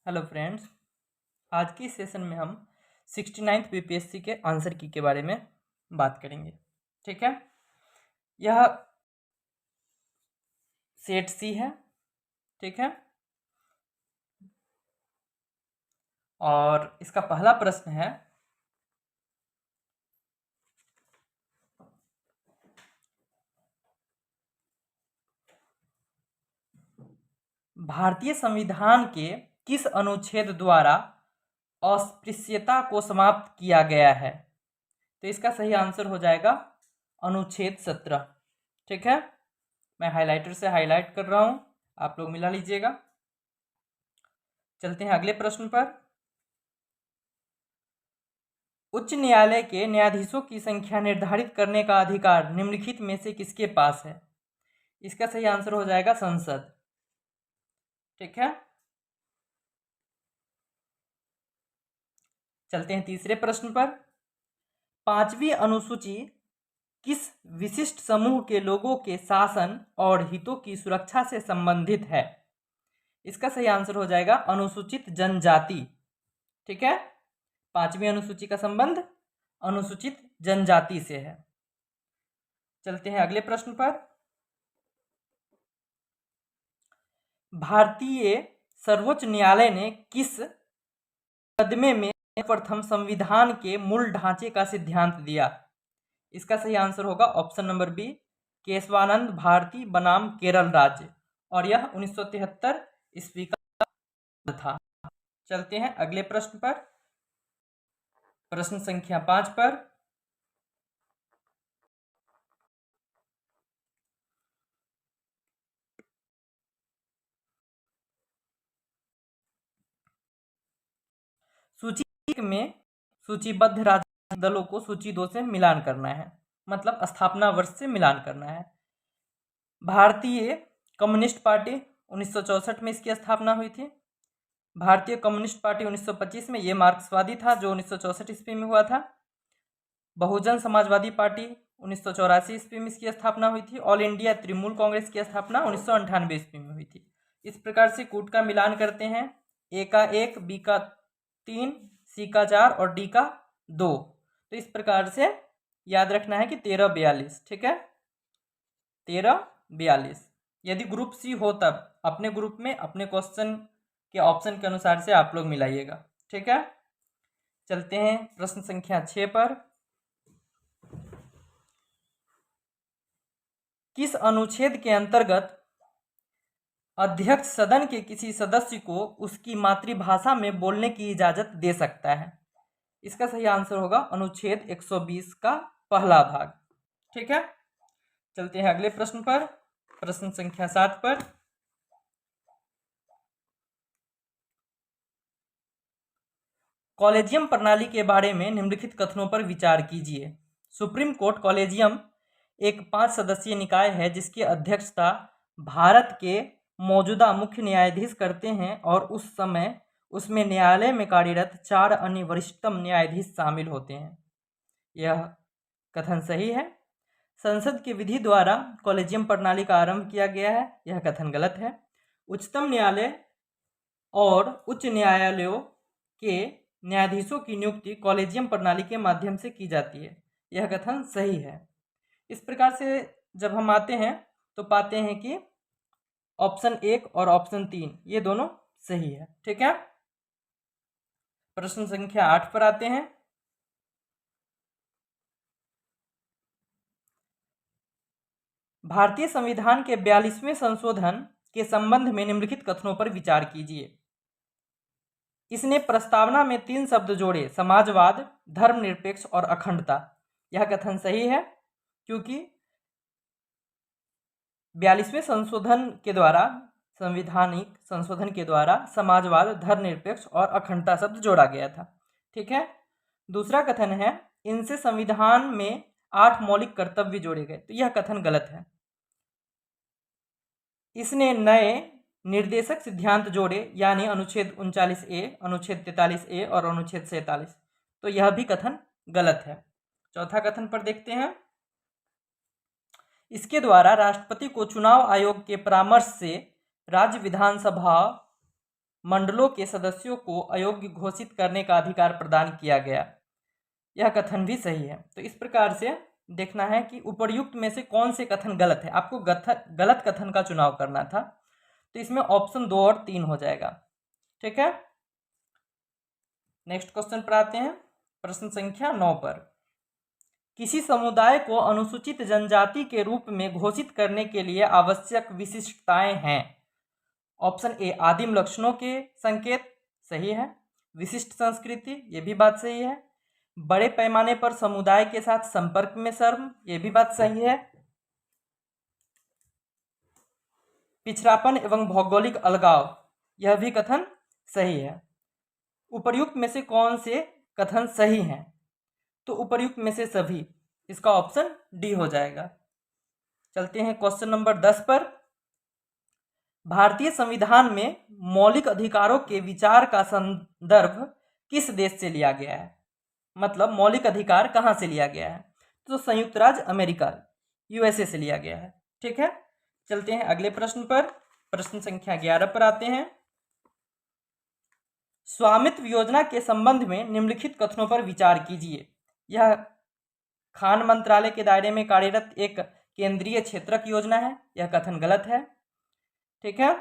Hello friends, आज की session में हम 69th बीपीएससी के आंसर की के बारे में बात करेंगे। ठीक है, यह सेट सी है। ठीक है, और इसका पहला प्रश्न है, भारतीय संविधान के किस अनुच्छेद द्वारा अस्पृश्यता को समाप्त किया गया है? तो इसका सही आंसर हो जाएगा अनुच्छेद 17। ठीक है, मैं हाइलाइटर से हाईलाइट कर रहा हूं, आप लोग मिला लीजिएगा। चलते हैं अगले प्रश्न पर। उच्च न्यायालय के न्यायाधीशों की संख्या निर्धारित करने का अधिकार निम्नलिखित में से किसके पास है? इसका सही आंसर हो जाएगा संसद। ठीक है, चलते हैं तीसरे प्रश्न पर। पांचवी अनुसूची किस विशिष्ट समूह के लोगों के शासन और हितों की सुरक्षा से संबंधित है? इसका सही आंसर हो जाएगा अनुसूचित जनजाति। ठीक है, पांचवी अनुसूची का संबंध अनुसूचित जनजाति से है। चलते हैं अगले प्रश्न पर। भारतीय सर्वोच्च न्यायालय ने किस मुकदमे में प्रथम संविधान के मूल ढांचे का सिद्धांत दिया? इसका सही आंसर होगा option number B, Keshavananda Bharati बनाम केरल राज्य, और यह 1973 ईस्वी का था। चलते हैं अगले प्रश्न पर, प्रश्न संख्या 5 पर। सूची में सूचीबद्ध राजनीतिक दलों को सूची 2 से मिलान करना है, मतलब स्थापना वर्ष से मिलान करना है। भारतीय कम्युनिस्ट पार्टी 1964 में इसकी स्थापना हुई थी। भारतीय कम्युनिस्ट पार्टी 1925 में, ये मार्क्सवादी था जो 1964 ईस्वी में हुआ था। बहुजन समाजवादी पार्टी 1984 ईस्वी में इसकी स्थापना हुई थी। ऑल इंडिया तृणमूल कांग्रेस की स्थापना 1998 ईस्वी में हुई थी। इस प्रकार से कूट का मिलान करते हैं, ए का 1, बी का 3, सी का 4 और डी का 2। तो इस प्रकार से याद रखना है कि 1342। ठीक है, 1342। यदि ग्रुप सी हो तब अपने ग्रुप में अपने क्वेश्चन के ऑप्शन के अनुसार से आप लोग मिलाइएगा। ठीक है, चलते हैं प्रश्न संख्या 6 पर। किस अनुच्छेद के अंतर्गत अध्यक्ष सदन के किसी सदस्य को उसकी मातृभाषा में बोलने की इजाजत दे सकता है? इसका सही आंसर होगा अनुच्छेद 120 का पहला भाग। ठीक है, चलते हैं अगले प्रश्न पर, प्रश्न संख्या 7 पर। कॉलेजियम प्रणाली के बारे में निम्नलिखित कथनों पर विचार कीजिए। सुप्रीम कोर्ट कॉलेजियम एक 5 सदस्यीय निकाय है जिसकी अध्यक्षता भारत के मौजूदा मुख्य न्यायाधीश करते हैं, और उस समय उसमें न्यायालय में कार्यरत 4 अन्य वरिष्ठतम न्यायाधीश शामिल होते हैं। यह कथन सही है। संसद की विधि द्वारा कॉलेजियम प्रणाली का आरंभ किया गया है, यह कथन गलत है। उच्चतम न्यायालय और उच्च न्यायालयों के न्यायाधीशों की नियुक्ति कॉलेजियम प्रणाली के माध्यम से की जाती है, यह कथन सही है। इस प्रकार से जब हम आते हैं तो पाते हैं कि ऑप्शन 1 और ऑप्शन 3 ये दोनों सही है। ठीक है, प्रश्न संख्या 8 पर आते हैं। भारतीय संविधान के 42वें संशोधन के संबंध में निम्नलिखित कथनों पर विचार कीजिए। इसने प्रस्तावना में 3 शब्द जोड़े, समाजवाद, धर्मनिरपेक्ष और अखंडता। यह कथन सही है, क्योंकि 42वें संशोधन के द्वारा, संविधानिक संशोधन के द्वारा समाजवाद, धर्मनिरपेक्ष और अखंडता शब्द जोड़ा गया था। ठीक है, दूसरा कथन है इनसे संविधान में 8 मौलिक कर्तव्य जोड़े गए, तो यह कथन गलत है। इसने नए निर्देशक सिद्धांत जोड़े, यानी अनुच्छेद 39A, अनुच्छेद 43A और अनुच्छेद 47, तो यह भी कथन गलत है। चौथा कथन पर देखते हैं। इसके द्वारा राष्ट्रपति को चुनाव आयोग के परामर्श से राज्य विधानसभा मंडलों के सदस्यों को अयोग्य घोषित करने का अधिकार प्रदान किया गया। यह कथन भी सही है। तो इस प्रकार से देखना है कि उपर्युक्त में से कौन से कथन गलत है। आपको गलत कथन का चुनाव करना था, तो इसमें ऑप्शन 2 और 3 हो जाएगा। ठीक है, नेक्स्ट क्वेश्चन पर आते हैं, प्रश्न संख्या 9 पर। किसी समुदाय को अनुसूचित जनजाति के रूप में घोषित करने के लिए आवश्यक विशिष्टताएं हैं। ऑप्शन ए आदिम लक्षणों के संकेत, सही है। विशिष्ट संस्कृति, ये भी बात सही है। बड़े पैमाने पर समुदाय के साथ संपर्क में शर्म, ये भी बात सही है। पिछड़ापन एवं भौगोलिक अलगाव, यह भी कथन सही है। उपर्युक्त में से कौन से कथन सही हैं? तो उपर्युक्त में से सभी, इसका ऑप्शन डी हो जाएगा। चलते हैं क्वेश्चन नंबर 10 पर। भारतीय संविधान में मौलिक अधिकारों के विचार का संदर्भ किस देश से लिया गया है? मतलब मौलिक अधिकार कहाँ से लिया गया है? तो संयुक्त राज्य अमेरिका, यूएसए से लिया गया है। ठीक है, चलते हैं अगले प्रश्न पर। प्रश्न संख्या 11 पर आते हैं। स्वामित्व योजना के संबंध में निम्नलिखित कथनों पर विचार कीजिए। यह खान मंत्रालय के दायरे में कार्यरत एक केंद्रीय क्षेत्रक योजना है, यह कथन गलत है। ठीक है,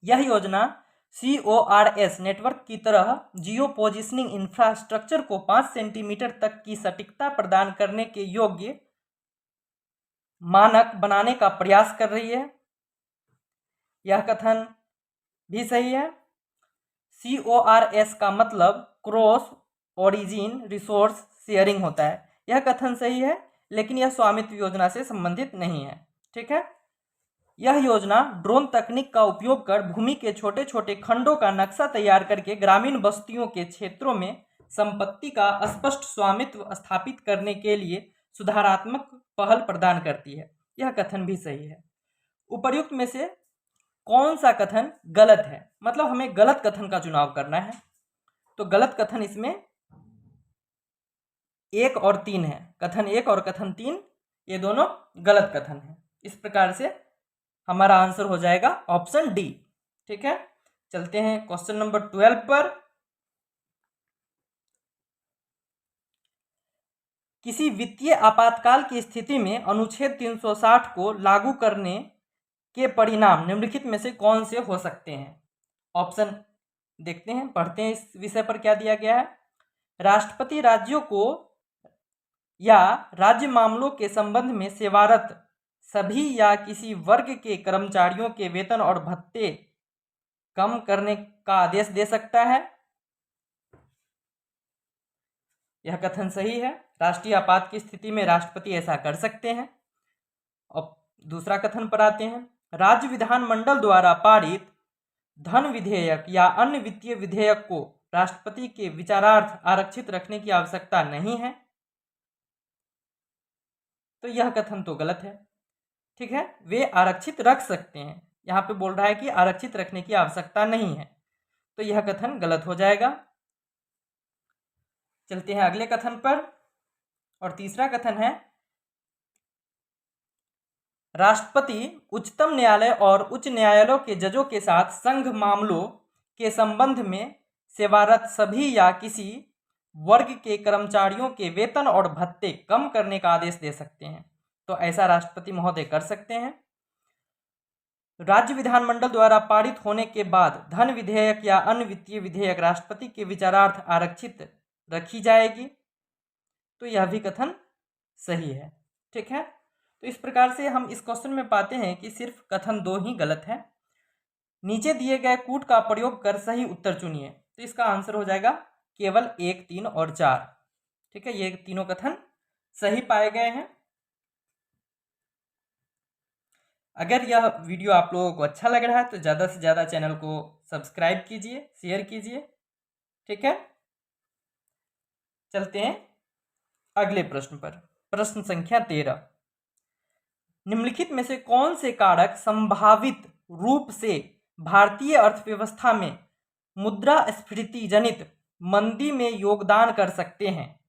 यह योजना CORS नेटवर्क की तरह जियो पोजिशनिंग इंफ्रास्ट्रक्चर को 5 सेंटीमीटर तक की सटीकता प्रदान करने के योग्य मानक बनाने का प्रयास कर रही है, यह कथन भी सही है। CORS का मतलब क्रॉस ओरिजिन रिसोर्स शेयरिंग होता है, यह कथन सही है, लेकिन यह स्वामित्व योजना से संबंधित नहीं है। ठीक है, यह योजना ड्रोन तकनीक का उपयोग कर भूमि के छोटे छोटे खंडों का नक्शा तैयार करके ग्रामीण बस्तियों के क्षेत्रों में संपत्ति का स्पष्ट स्वामित्व स्थापित करने के लिए सुधारात्मक पहल प्रदान करती है, यह कथन भी सही है। उपर्युक्त में से कौन सा कथन गलत है? मतलब हमें गलत कथन का चुनाव करना है, तो गलत कथन इसमें 1 और 3 है। कथन 1 और कथन 3 ये दोनों गलत कथन है। इस प्रकार से हमारा आंसर हो जाएगा ऑप्शन डी। ठीक है, चलते हैं क्वेश्चन नंबर 12 पर। किसी वित्तीय आपातकाल की स्थिति में अनुच्छेद 360 को लागू करने के परिणाम निम्नलिखित में से कौन से हो सकते हैं? ऑप्शन देखते हैं, पढ़ते हैं इस विषय पर क्या दिया गया है। राष्ट्रपति राज्यों को या राज्य मामलों के संबंध में सेवारत सभी या किसी वर्ग के कर्मचारियों के वेतन और भत्ते कम करने का आदेश दे सकता है, यह कथन सही है। राष्ट्रीय आपात की स्थिति में राष्ट्रपति ऐसा कर सकते हैं। अब दूसरा कथन पर आते हैं। राज्य विधानमंडल द्वारा पारित धन विधेयक या अन्य वित्तीय विधेयक को राष्ट्रपति के विचारार्थ आरक्षित रखने की आवश्यकता नहीं है, तो यह कथन तो गलत है। ठीक है, वे आरक्षित रख सकते हैं, यहाँ पे बोल रहा है कि आरक्षित रखने की आवश्यकता नहीं है, तो यह कथन गलत हो जाएगा। चलते हैं अगले कथन पर, और तीसरा कथन है राष्ट्रपति उच्चतम न्यायालय और उच्च न्यायालयों के जजों के साथ संघ मामलों के संबंध में सेवारत सभी या किसी वर्ग के कर्मचारियों के वेतन और भत्ते कम करने का आदेश दे सकते हैं, तो ऐसा राष्ट्रपति महोदय कर सकते हैं। राज्य विधानमंडल द्वारा पारित होने के बाद धन विधेयक या अन्य वित्तीय विधेयक राष्ट्रपति के विचारार्थ आरक्षित रखी जाएगी, तो यह भी कथन सही है। ठीक है, तो इस प्रकार से हम इस क्वेश्चन में पाते हैं कि सिर्फ कथन 2 ही गलत है। नीचे दिए गए कूट का प्रयोग कर सही उत्तर चुनिए, तो इसका आंसर हो जाएगा केवल 1, 3 और 4। ठीक है, ये तीनों कथन सही पाए गए हैं। अगर यह वीडियो आप लोगों को अच्छा लग रहा है तो ज़्यादा से ज़्यादा चैनल को सब्सक्राइब कीजिए, शेयर कीजिए। ठीक है, चलते हैं अगले प्रश्न पर। प्रश्न संख्या 13। निम्नलिखित में से कौन से कारक संभावित रूप से भारतीय अर्थव्यवस्था में मुद्रास्फीति जनित मंदी में योगदान कर सकते हैं?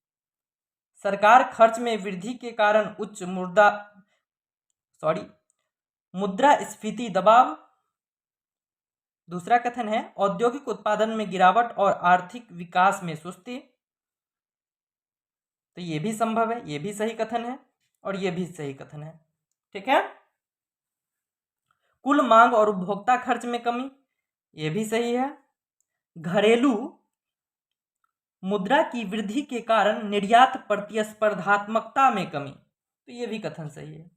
सरकार खर्च में वृद्धि के कारण उच्च मुद्रास्फीति दबाव, दूसरा कथन है औद्योगिक उत्पादन में गिरावट और आर्थिक विकास में सुस्ती। तो ये भी संभव है, ये भी सही कथन है और ये भी सही कथन है। ठीक है। कुल मांग और उपभोक्ता खर्च में कमी, ये भी सही है। घरेलू मुद्रा की वृद्धि के कारण निर्यात प्रतिस्पर्धात्मकता में कमी, तो ये भी कथन सही है।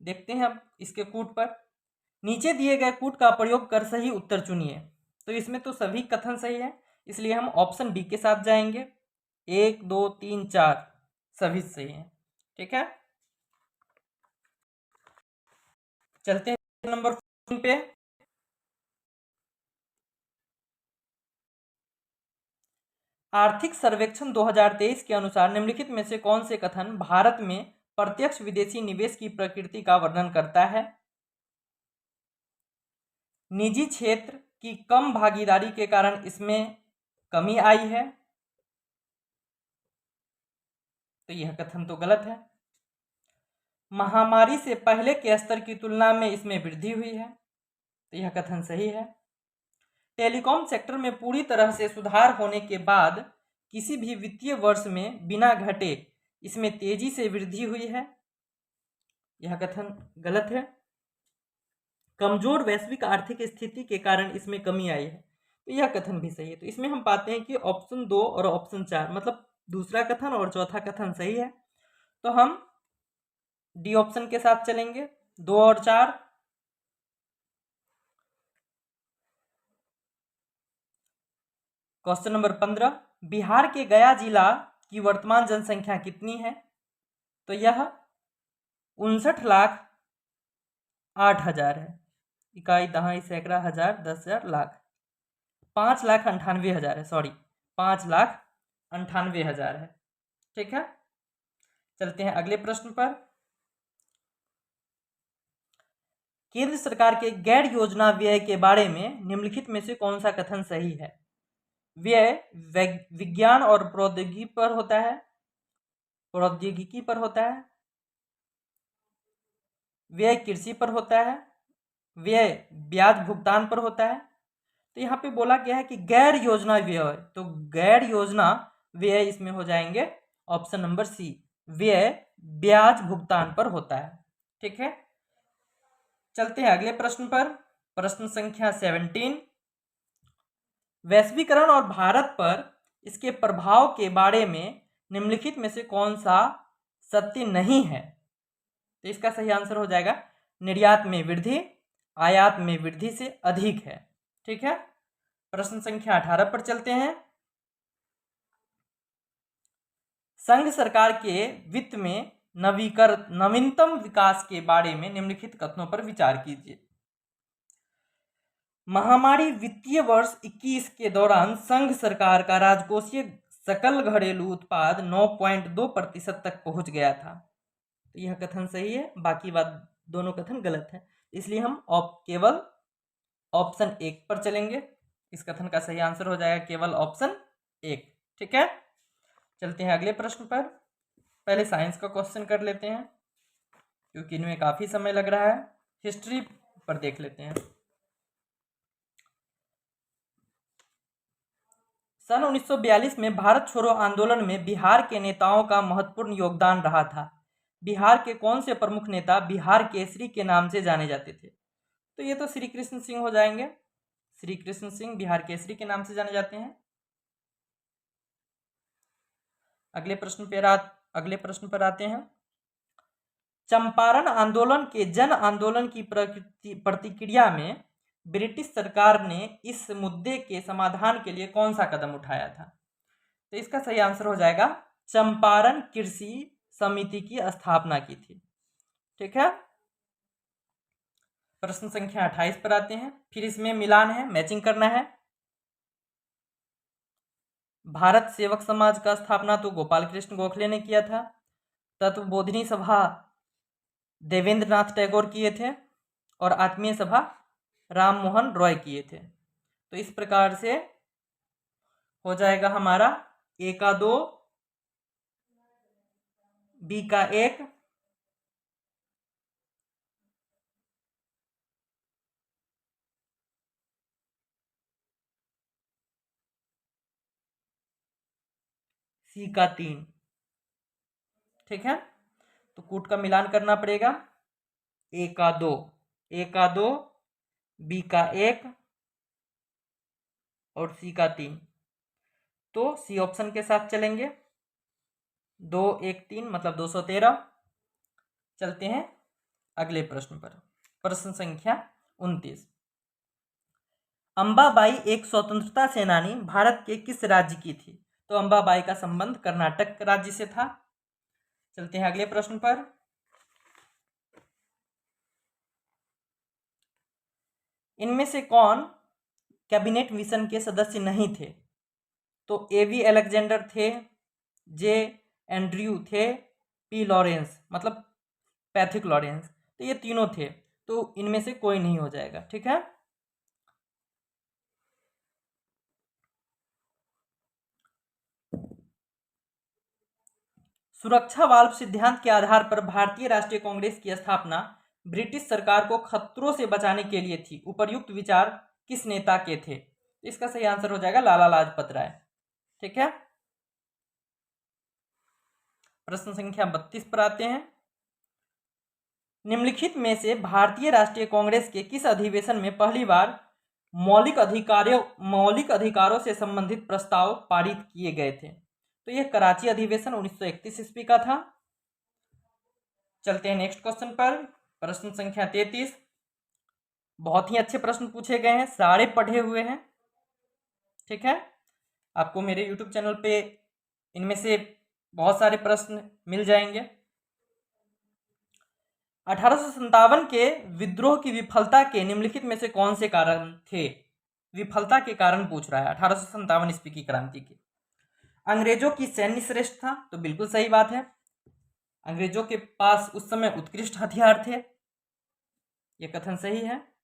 देखते हैं अब इसके कूट पर। नीचे दिए गए कूट का प्रयोग कर सही उत्तर चुनिए। तो इसमें तो सभी कथन सही है, इसलिए हम ऑप्शन बी के साथ जाएंगे। 1 2 3 4 सभी सही हैं। ठीक है, चलते हैं नंबर 4 पे। आर्थिक सर्वेक्षण 2023 के अनुसार निम्नलिखित में से कौन से कथन भारत में प्रत्यक्ष विदेशी निवेश की प्रकृति का वर्णन करता है? निजी क्षेत्र की कम भागीदारी के कारण इसमें कमी आई है, तो यह कथन तो गलत है। महामारी से पहले के स्तर की तुलना में इसमें वृद्धि हुई है, तो यह कथन सही है। टेलीकॉम सेक्टर में पूरी तरह से सुधार होने के बाद किसी भी वित्तीय वर्ष में बिना घटे इसमें तेजी से वृद्धि हुई है, यह कथन गलत है। कमजोर वैश्विक आर्थिक स्थिति के कारण इसमें कमी आई है, तो यह कथन भी सही है। तो इसमें हम पाते हैं कि ऑप्शन 2 और ऑप्शन 4 मतलब दूसरा कथन और चौथा कथन सही है। तो हम डी ऑप्शन के साथ चलेंगे, 2 और 4। क्वेश्चन नंबर 15, बिहार के गया जिला की वर्तमान जनसंख्या कितनी है? तो यह 59,08,000 है। इकाई, दहाई, सैकड़ा, हजार, 10,000, लाख। 5,98,000 है, सॉरी 5,98,000 है। ठीक है, चलते हैं अगले प्रश्न पर। केंद्र सरकार के गैर योजना व्यय के बारे में निम्नलिखित में से कौन सा कथन सही है? व्यय विज्ञान और प्रौद्योगिकी पर होता है, व्यय कृषि पर होता है, व्यय ब्याज भुगतान पर होता है। तो यहाँ पे बोला गया है कि गैर योजना व्यय, तो गैर योजना व्यय इसमें हो जाएंगे ऑप्शन नंबर सी, व्यय ब्याज भुगतान पर होता है। ठीक है, चलते हैं अगले प्रश्न पर। प्रश्न संख्या 17, वैश्वीकरण और भारत पर इसके प्रभाव के बारे में निम्नलिखित में से कौन सा सत्य नहीं है? तो इसका सही आंसर हो जाएगा निर्यात में वृद्धि आयात में वृद्धि से अधिक है। ठीक है, प्रश्न संख्या 18 पर चलते हैं। संघ सरकार के वित्त में नवीनतम विकास के बारे में निम्नलिखित कथनों पर विचार कीजिए। महामारी वित्तीय वर्ष 21 के दौरान संघ सरकार का राजकोषीय सकल घरेलू उत्पाद 9.2% तक पहुंच गया था, तो यह कथन सही है, बाकी बात दोनों कथन गलत है, इसलिए हम केवल ऑप्शन 1 पर चलेंगे। इस कथन का सही आंसर हो जाएगा केवल ऑप्शन 1। ठीक है, चलते हैं अगले प्रश्न पर। पहले साइंस का क्वेश्चन कर लेते हैं क्योंकि इनमें काफी समय लग रहा है। हिस्ट्री पर देख लेते हैं। सन 1942 में भारत छोड़ो आंदोलन में बिहार के नेताओं का महत्वपूर्ण योगदान रहा था। बिहार के कौन से प्रमुख नेता बिहार केसरी के नाम से जाने जाते थे? तो ये तो श्री कृष्ण सिंह हो जाएंगे। श्री कृष्ण सिंह बिहार केसरी के नाम से जाने जाते हैं। अगले प्रश्न पर आते हैं। चंपारण आंदोलन के जन आंदोलन की प्रतिक्रिया में ब्रिटिश सरकार ने इस मुद्दे के समाधान के लिए कौन सा कदम उठाया था? तो इसका सही आंसर हो जाएगा चंपारण कृषि समिति की स्थापना की थी। ठीक है, प्रश्न संख्या 28 पर आते हैं। फिर इसमें मिलान है, मैचिंग करना है। भारत सेवक समाज का स्थापना तो गोपाल कृष्ण गोखले ने किया था। तत्वबोधिनी सभा देवेंद्र नाथ टैगोर किए थे और आत्मीय सभा राम मोहन रॉय किए थे। तो इस प्रकार से हो जाएगा हमारा ए का 2, बी का 1, सी का 3। ठीक है, तो कूट का मिलान करना पड़ेगा। ए का 2, बी का 1 और सी का 3। तो सी ऑप्शन के साथ चलेंगे। 2 1 3 मतलब 213। चलते हैं अगले प्रश्न पर। प्रश्न संख्या 29। अंबाबाई एक स्वतंत्रता सेनानी भारत के किस राज्य की थी? तो अंबाबाई का संबंध कर्नाटक राज्य से था। चलते हैं अगले प्रश्न पर। इनमें से कौन कैबिनेट मिशन के सदस्य नहीं थे? तो एवी अलेक्जेंडर थे, जे एंड्रयू थे, पी लॉरेंस मतलब पैथिक लॉरेंस। तो ये तीनों थे, तो इनमें से कोई नहीं हो जाएगा। ठीक है, सुरक्षा वाल्व सिद्धांत के आधार पर भारतीय राष्ट्रीय कांग्रेस की स्थापना ब्रिटिश सरकार को खतरों से बचाने के लिए थी। उपर्युक्त विचार किस नेता के थे? इसका सही आंसर हो जाएगा लाला लाजपत राय। ठीक है, प्रश्न संख्या 32 पर आते हैं। निम्नलिखित में से भारतीय राष्ट्रीय कांग्रेस के किस अधिवेशन में पहली बार मौलिक अधिकारों से संबंधित प्रस्ताव पारित किए गए थे? तो यह कराची अधिवेशन 1931 ईस्वी का था। चलते हैं नेक्स्ट क्वेश्चन पर। प्रश्न संख्या 33। बहुत ही अच्छे प्रश्न पूछे गए हैं, सारे पढ़े हुए हैं। ठीक है, आपको मेरे YouTube चैनल पे इनमें से बहुत सारे प्रश्न मिल जाएंगे। 1857 के विद्रोह की विफलता के निम्नलिखित में से कौन से कारण थे? विफलता के कारण पूछ रहा है 1857 ईस्वी की क्रांति की। अंग्रेजों की सैन्य श्रेष्ठ था, तो बिल्कुल सही बात है। अंग्रेजों के पास उस समय उत्कृष्ट हथियार थे, यह कथन सही है।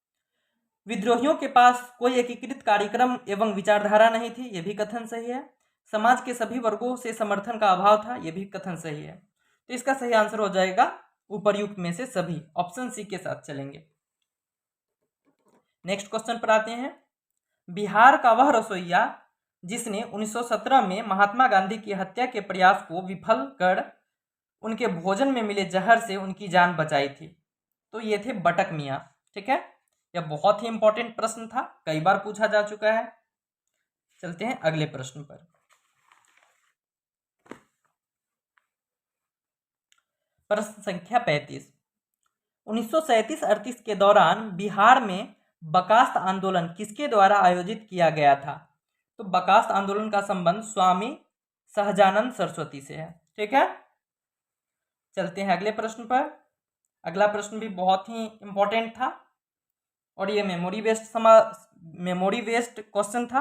विद्रोहियों के पास कोई एकीकृत कार्यक्रम एवं विचारधारा नहीं थी, यह भी कथन सही है। समाज के सभी वर्गों से समर्थन का अभाव था, यह भी कथन सही है। तो इसका सही आंसर हो जाएगा उपर्युक्त में से सभी, ऑप्शन सी के साथ चलेंगे। नेक्स्ट क्वेश्चन पर आते हैं। बिहार का वह रसोइया जिसने 1917 में महात्मा गांधी की हत्या के प्रयास को विफल कर उनके भोजन में मिले जहर से उनकी जान बचाई थी? तो ये थे बटक मियाँ। ठीक है, यह बहुत ही इंपॉर्टेंट प्रश्न था, कई बार पूछा जा चुका है। चलते हैं अगले प्रश्न पर। प्रश्न संख्या 35। 1937-38 के दौरान बिहार में बकास्त आंदोलन किसके द्वारा आयोजित किया गया था? तो बकास्त आंदोलन का संबंध स्वामी सहजानंद सरस्वती से है। ठीक है, चलते हैं अगले प्रश्न पर। अगला प्रश्न भी बहुत ही इंपॉर्टेंट था और ये मेमोरी बेस्ड क्वेश्चन था।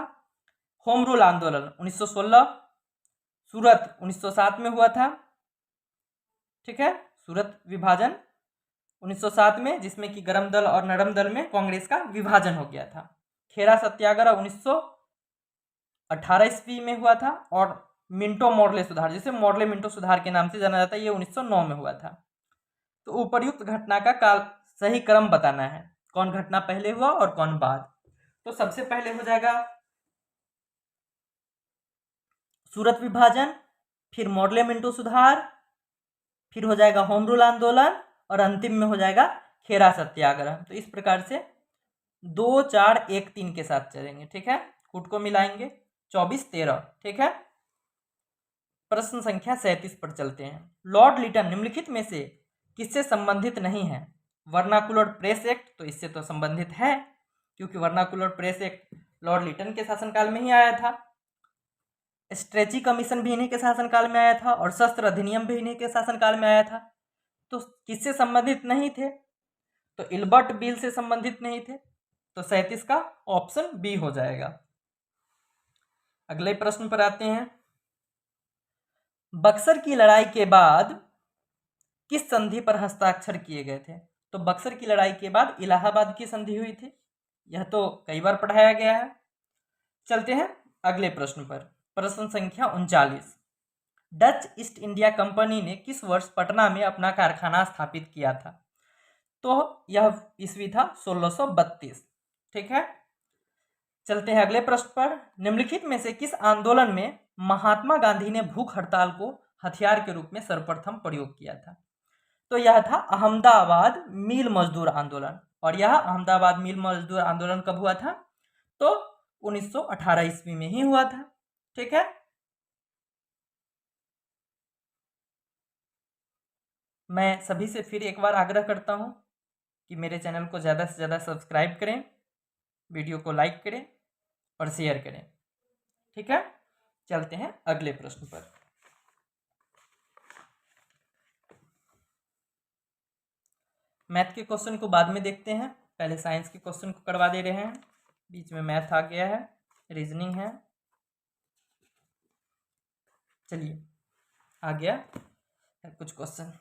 होम रूल आंदोलन 1916 सूरत 1907 में हुआ था। ठीक है, सूरत विभाजन 1907 में, जिसमें कि गरम दल और नरम दल में कांग्रेस का विभाजन हो गया था। खेरा सत्याग्रह 1918 ईस्वी में हुआ था और मिंटो मॉडले सुधार, जिसे मॉडले मिंटो सुधार के नाम से जाना जाता है, ये 1909 में हुआ था। तो उपर्युक्त घटना का काल सही क्रम बताना है, कौन घटना पहले हुआ और कौन बाद। तो सबसे पहले हो जाएगा सूरत विभाजन, फिर मॉडले मिंटो सुधार, फिर हो जाएगा होम रूल आंदोलन और अंतिम में हो जाएगा खेरा सत्याग्रह। तो इस प्रकार से 2 4 1 3 के साथ चलेंगे। ठीक है, कूट को मिलाएंगे 24 13। ठीक है, प्रश्न संख्या 37 पर चलते हैं। लॉर्ड लिटन निम्नलिखित में से किससे संबंधित नहीं है? वर्नाकुलर प्रेस एक्ट तो इससे तो संबंधित है, क्योंकि vernacular press act Lord Lytton के शासनकाल में ही आया था। स्ट्रेची कमीशन भी इन्हीं के शासनकाल में आया था और शस्त्र अधिनियम भी इन्हीं के शासनकाल में आया था। तो किससे संबंधित नहीं थे? तो इल्बर्ट बिल से संबंधित नहीं थे। तो 37 का ऑप्शन बी हो जाएगा। अगले प्रश्न पर आते हैं। बक्सर की लड़ाई के बाद किस संधि पर हस्ताक्षर किए गए थे? तो बक्सर की लड़ाई के बाद इलाहाबाद की संधि हुई थी, यह तो कई बार पढ़ाया गया है। चलते हैं अगले प्रश्न पर। प्रश्न संख्या 39। डच ईस्ट इंडिया कंपनी ने किस वर्ष पटना में अपना कारखाना स्थापित किया था? तो यह ईस्वी था 1632। ठीक है, चलते हैं अगले प्रश्न पर। निम्नलिखित में से किस आंदोलन में महात्मा गांधी ने भूख हड़ताल को हथियार के रूप में सर्वप्रथम प्रयोग किया था? तो यह था अहमदाबाद मिल मजदूर आंदोलन। और यह अहमदाबाद मिल मजदूर आंदोलन कब हुआ था? तो 1918 ईस्वी में ही हुआ था। ठीक है, मैं सभी से फिर एक बार आग्रह करता हूं कि मेरे चैनल को ज़्यादा से ज़्यादा सब्सक्राइब करें, वीडियो को लाइक करें और शेयर करें। ठीक है, चलते हैं अगले प्रश्न पर। मैथ के क्वेश्चन को बाद में देखते हैं, पहले साइंस के क्वेश्चन को करवा दे रहे हैं। बीच में मैथ आ गया है, रीजनिंग है। चलिए आ गया है कुछ क्वेश्चन।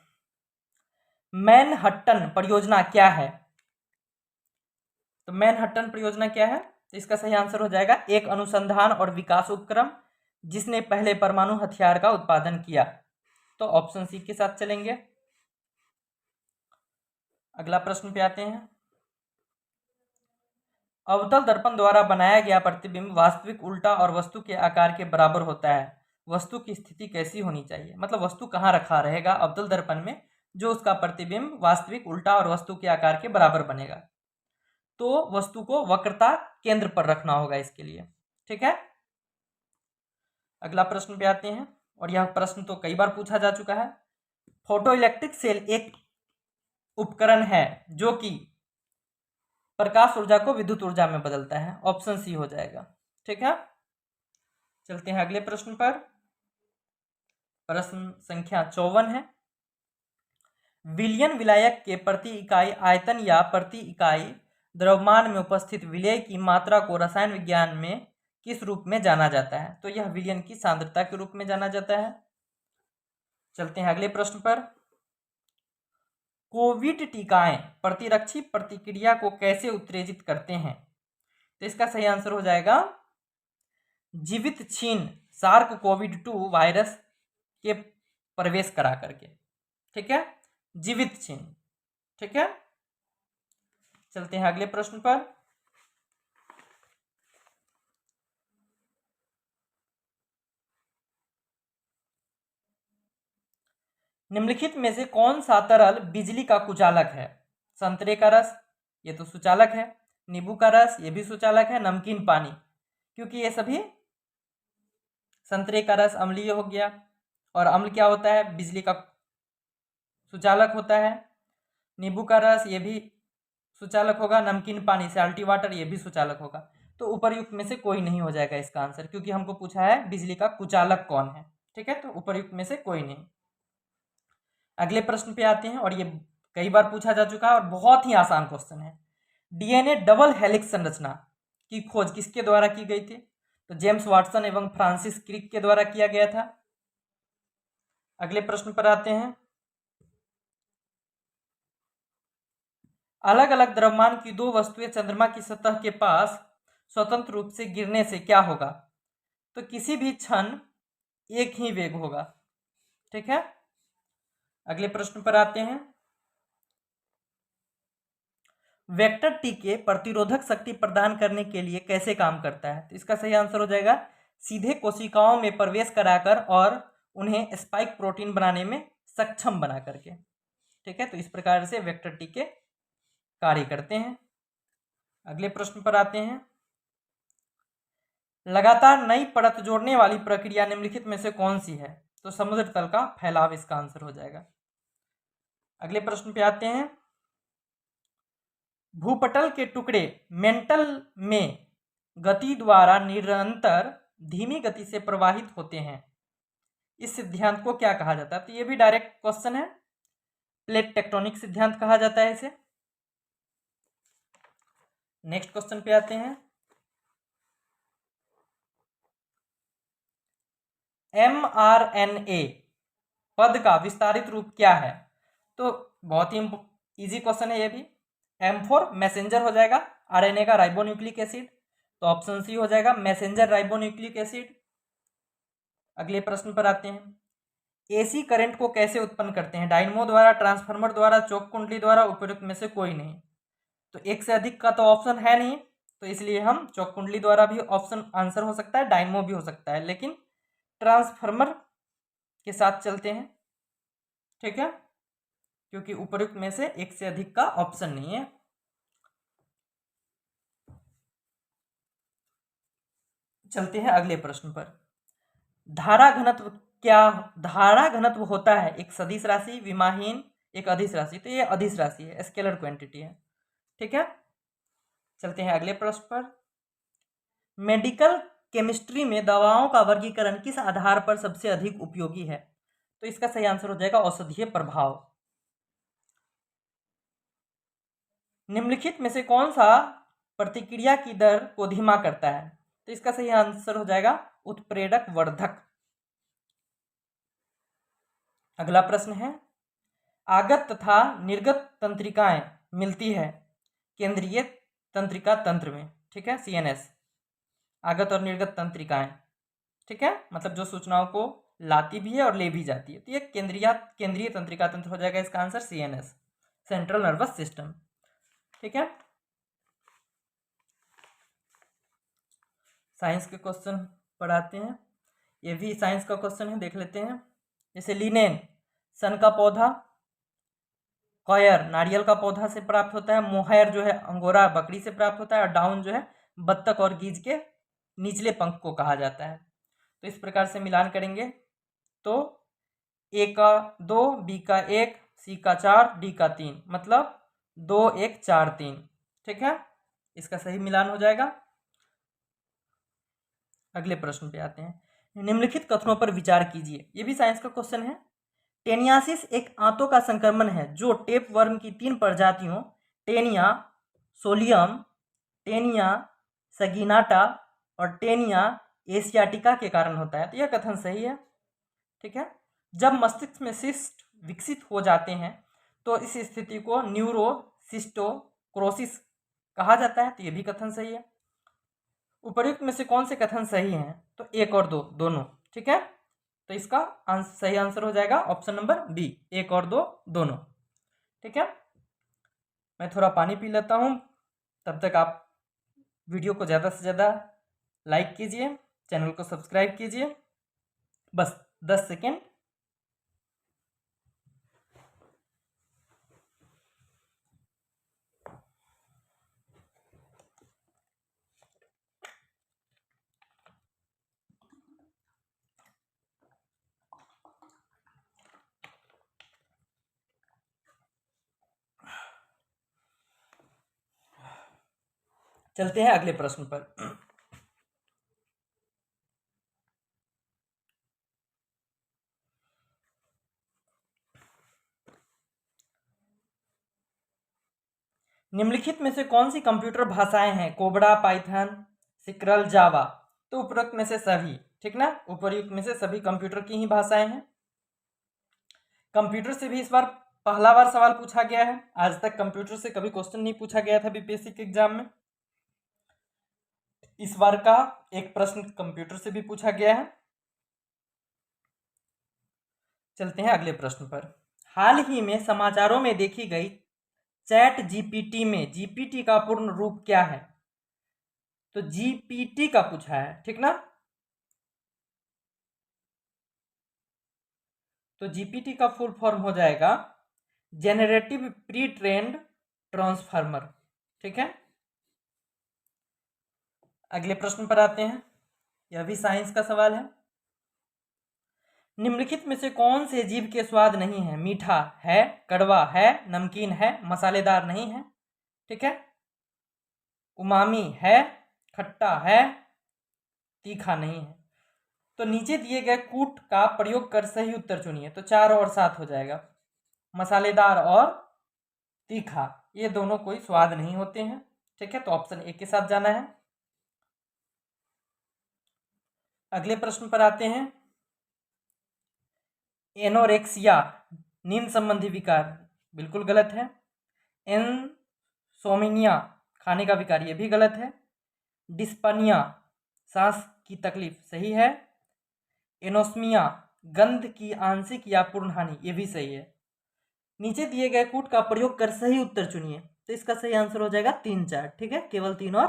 मैनहट्टन परियोजना क्या है? तो मैनहट्टन परियोजना क्या है? तो इसका सही आंसर हो जाएगा एक अनुसंधान और विकास उपक्रम जिसने पहले परमाणु हथियार का उत्पादन किया। तो ऑप्शन सी के साथ चलेंगे। अगला प्रश्न पे आते हैं। अवतल दर्पण द्वारा बनाया गया प्रतिबिंब वास्तविक उल्टा और वस्तु के आकार के बराबर होता है। वस्तु की स्थिति कैसी होनी चाहिए? मतलब वस्तु कहाँ रखा रहेगा अवतल दर्पण में जो उसका प्रतिबिंब वास्तविक उल्टा और वस्तु के आकार के बराबर बनेगा? तो वस्तु को वक्रता केंद्र पर रखना होगा इसके लिए। ठीक है, अगला प्रश्न पे आते हैं और यह प्रश्न तो कई बार पूछा जा चुका है। फोटोइलेक्ट्रिक सेल एक उपकरण है जो कि प्रकाश ऊर्जा को विद्युत ऊर्जा में बदलता है। ऑप्शन सी हो जाएगा। ठीक है, चलते हैं अगले प्रश्न पर। प्रश्न संख्या 54 है। विलयन विलायक के प्रति इकाई आयतन या प्रति इकाई द्रव्यमान में उपस्थित विलय की मात्रा को रसायन विज्ञान में किस रूप में जाना जाता है? तो यह विलयन की सांद्रता के रूप में जाना जाता है। चलते हैं अगले प्रश्न पर। कोविड टीकाएं प्रतिरक्षी प्रतिक्रिया को कैसे उत्तेजित करते हैं? तो इसका सही आंसर हो जाएगा जीवित छीन सार्क कोविड-2 वायरस के प्रवेश करा करके। ठीक है, जीवित छीन। ठीक है, चलते हैं अगले प्रश्न पर। निम्नलिखित में से कौन सा तरल बिजली का कुचालक है? संतरे का रस, ये तो सुचालक है। नींबू का रस, ये भी सुचालक है। नमकीन पानी, क्योंकि ये सभी, संतरे का रस अम्लीय हो गया और अम्ल क्या होता है? बिजली का सुचालक होता है। नींबू का रस ये भी सुचालक होगा। नमकीन पानी सैल्टी वाटर ये भी सुचालक होगा। तो उपर्युक्त में से कोई नहीं हो जाएगा इसका आंसर, क्योंकि हमको पूछा है बिजली का कुचालक कौन है। ठीक है, तो उपर्युक्त में से कोई नहीं। अगले प्रश्न पे आते हैं और ये कई बार पूछा जा चुका है और बहुत ही आसान क्वेश्चन है। डीएनए डबल हेलिक्स संरचना की खोज किसके द्वारा की गई थी? तो जेम्स वाटसन एवं फ्रांसिस क्रिक के द्वारा किया गया था। अगले प्रश्न पर आते हैं। अलग अलग द्रव्यमान की दो वस्तुएं चंद्रमा की सतह के पास स्वतंत्र रूप से गिरने से क्या होगा? तो किसी भी क्षण एक ही वेग होगा। ठीक है, अगले प्रश्न पर आते हैं। वेक्टर टी के प्रतिरोधक शक्ति प्रदान करने के लिए कैसे काम करता है? तो इसका सही आंसर हो जाएगा सीधे कोशिकाओं में प्रवेश कराकर और उन्हें स्पाइक प्रोटीन बनाने में सक्षम बना करके। ठीक है, तो इस प्रकार से वेक्टर टी के कार्य करते हैं। अगले प्रश्न पर आते हैं। लगातार नई परत जोड़ने वाली प्रक्रिया निम्नलिखित में से कौन सी है? तो समुद्र तल का फैलाव इसका आंसर हो जाएगा। अगले प्रश्न पे आते हैं। भूपटल के टुकड़े मेंटल में गति द्वारा निरंतर धीमी गति से प्रवाहित होते हैं, इस सिद्धांत को क्या कहा जाता है? तो ये भी डायरेक्ट क्वेश्चन है। प्लेट टेक्टोनिक सिद्धांत कहा जाता है इसे। नेक्स्ट क्वेश्चन पे आते हैं। mRNA पद का विस्तारित रूप क्या है? तो बहुत ही इजी क्वेश्चन है ये भी। M फॉर मैसेंजर हो जाएगा, आरएनए का राइबोन्यूक्लिक एसिड, तो ऑप्शन सी हो जाएगा मैसेंजर राइबोन्यूक्लिक एसिड। अगले प्रश्न पर आते हैं। एसी करंट को कैसे उत्पन्न करते हैं? डायनमो द्वारा, ट्रांसफार्मर द्वारा, चौक कुंडली द्वारा, उपयुक्त में से कोई नहीं। तो एक से अधिक का तो ऑप्शन है नहीं, तो इसलिए हम चौक कुंडली द्वारा भी ऑप्शन आंसर हो सकता है, डायनमो भी हो सकता है, लेकिन ट्रांसफार्मर के साथ चलते हैं, ठीक है, क्योंकि उपयुक्त में से एक से अधिक का ऑप्शन नहीं है। चलते हैं अगले प्रश्न पर। धारा घनत्व क्या? धारा घनत्व होता है एक सदिश राशि, विमाहीन, एक अदिश राशि। तो ये अदिश राशि है, स्केलर क्वांटिटी है, ठीक है। चलते हैं अगले प्रश्न पर। मेडिकल केमिस्ट्री में दवाओं का वर्गीकरण किस आधार पर सबसे अधिक उपयोगी है? तो इसका सही आंसर हो जाएगा औषधीय प्रभाव। निम्नलिखित में से कौन सा प्रतिक्रिया की दर को धीमा करता है? तो इसका सही आंसर हो जाएगा उत्प्रेरक वर्धक। अगला प्रश्न है, आगत तथा निर्गत तंत्रिकाएं मिलती है केंद्रीय तंत्रिका तंत्र में, ठीक है, सीएनएस। आगत और निर्गत तंत्रिकाएं, ठीक है, मतलब जो सूचनाओं को लाती भी है और ले भी जाती है। तो ये केंद्रीय तंत्रिका तंत्र हो जाएगा इसका answer, CNS, central nervous system, ठीक है। साइंस के क्वेश्चन पढ़ाते हैं, ये भी साइंस का क्वेश्चन है, देख लेते हैं। जैसे लिनेन सन का पौधा, कॉयर नारियल का पौधा से प्राप्त होता है, मोहैर जो है अंगोरा बकरी से प्राप्त होता है, और डाउन जो है बत्तख और गीज के निचले पंख को कहा जाता है। तो इस प्रकार से मिलान करेंगे तो ए का 2, बी का 1, सी का 4, डी का 3, मतलब 2 1 4 3, ठीक है, इसका सही मिलान हो जाएगा। अगले प्रश्न पे आते हैं। निम्नलिखित कथनों पर विचार कीजिए, ये भी साइंस का क्वेश्चन है। टेनियासिस एक आंतों का संक्रमण है जो टेप वर्म की 3 प्रजातियों टेनिया सोलियम, टेनिया सगिनाटा और टेनिया एशियाटिका के कारण होता है। तो यह कथन सही है, ठीक है। जब मस्तिष्क में सिस्ट विकसित हो जाते हैं तो इस स्थिति को न्यूरोसिस्टोक्रोसिस कहा जाता है। तो यह भी कथन सही है। उपर्युक्त में से कौन से कथन सही हैं? तो 1 और 2 दोनों, ठीक है। तो इसका सही आंसर हो जाएगा ऑप्शन नंबर बी, 1 और 2 दोनों, ठीक है। मैं थोड़ा पानी पी लेता हूँ, तब तक आप वीडियो को ज़्यादा से ज़्यादा लाइक कीजिए, चैनल को सब्सक्राइब कीजिए, बस 10 सेकेंड। चलते हैं अगले प्रश्न पर। निम्नलिखित में से कौन सी कंप्यूटर भाषाएं हैं? कोबरा, पाइथन, सिक्रल, जावा। तो उपरोक्त में से सभी, ठीक ना, उपयुक्त में से सभी कंप्यूटर की ही भाषाएं हैं। कंप्यूटर से भी इस बार पहला बार सवाल पूछा गया है। आज तक कंप्यूटर से कभी क्वेश्चन नहीं पूछा गया था बीपीएससी के एग्जाम में। इस बार का एक प्रश्न कंप्यूटर से भी पूछा गया है। चलते हैं अगले प्रश्न पर। हाल ही में समाचारों में देखी गई चैट जीपीटी में जीपीटी का पूर्ण रूप क्या है? तो जीपीटी का पूछा है, ठीक ना। तो जीपीटी का फुल फॉर्म हो जाएगा जेनरेटिव प्री ट्रेन्ड ट्रांसफार्मर, ठीक है। अगले प्रश्न पर आते हैं, यह भी साइंस का सवाल है। निम्नलिखित में से कौन से जीव के स्वाद नहीं है? मीठा है, कड़वा है, नमकीन है, मसालेदार नहीं है, ठीक है। उमामी है, खट्टा है, तीखा नहीं है। तो नीचे दिए गए कूट का प्रयोग कर सही उत्तर चुनिए। तो 4 और 7 हो जाएगा। मसालेदार और तीखा ये दोनों कोई स्वाद नहीं होते हैं, ठीक है। तो ऑप्शन 1 के साथ जाना है। अगले प्रश्न पर आते हैं। एनोरेक्सिया नींद संबंधी विकार, बिल्कुल गलत है। इनसोमिनिया खाने का विकार, ये भी गलत है। डिस्पनिया सांस की तकलीफ, सही है। एनोस्मिया गंध की आंशिक या पूर्ण हानि, ये भी सही है। नीचे दिए गए कूट का प्रयोग कर सही उत्तर चुनिए। तो इसका सही आंसर हो जाएगा 3 4, ठीक है, केवल 3 और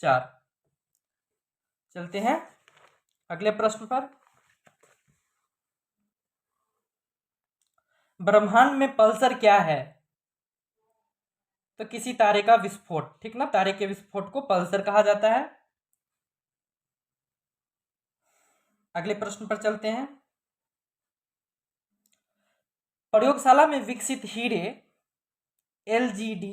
4। चलते हैं अगले प्रश्न पर। ब्रह्मांड में पल्सर क्या है? तो किसी तारे का विस्फोट, ठीक ना, तारे के विस्फोट को पल्सर कहा जाता है। अगले प्रश्न पर चलते हैं। प्रयोगशाला में विकसित हीरे एलजीडी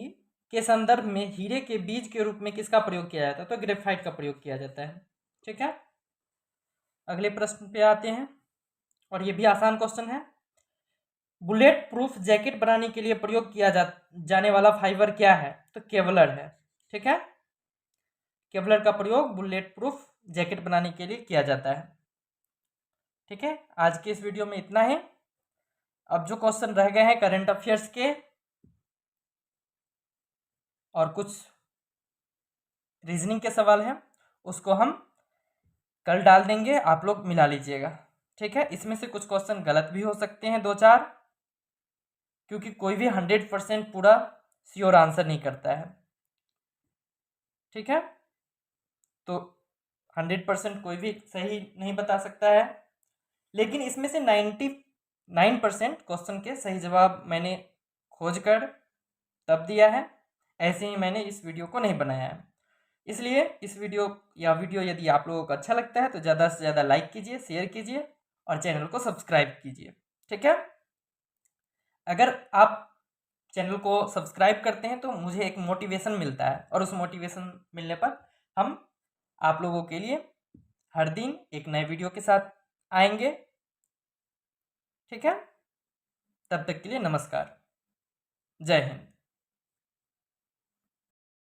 के संदर्भ में हीरे के बीज के रूप में किसका प्रयोग किया जाता है? तो ग्रेफाइट का प्रयोग किया जाता है, ठीक है। अगले प्रश्न पे आते हैं और ये भी आसान क्वेश्चन है। बुलेट प्रूफ जैकेट बनाने के लिए प्रयोग किया जाने वाला फाइबर क्या है? तो केवलर है, ठीक है। केवलर का प्रयोग बुलेट प्रूफ जैकेट बनाने के लिए किया जाता है, ठीक है। आज के इस वीडियो में इतना ही। अब जो क्वेश्चन रह गए हैं करंट अफेयर्स के और कुछ रीजनिंग के सवाल हैं, उसको हम कल डाल देंगे, आप लोग मिला लीजिएगा, ठीक है। इसमें से कुछ क्वेश्चन गलत भी हो सकते हैं 2-4, क्योंकि कोई भी 100% पूरा श्योर आंसर नहीं करता है, ठीक है। तो 100% कोई भी सही नहीं बता सकता है, लेकिन इसमें से 99% क्वेश्चन के सही जवाब मैंने खोज कर तब दिया है, ऐसे ही मैंने इस वीडियो को नहीं बनाया है। इसलिए इस वीडियो यदि आप लोगों को अच्छा लगता है तो ज़्यादा से ज़्यादा लाइक कीजिए, शेयर कीजिए और चैनल को सब्सक्राइब कीजिए, ठीक है। अगर आप चैनल को सब्सक्राइब करते हैं तो मुझे एक मोटिवेशन मिलता है, और उस मोटिवेशन मिलने पर हम आप लोगों के लिए हर दिन एक नए वीडियो के साथ आएंगे, ठीक है। तब तक के लिए नमस्कार, जय हिंद।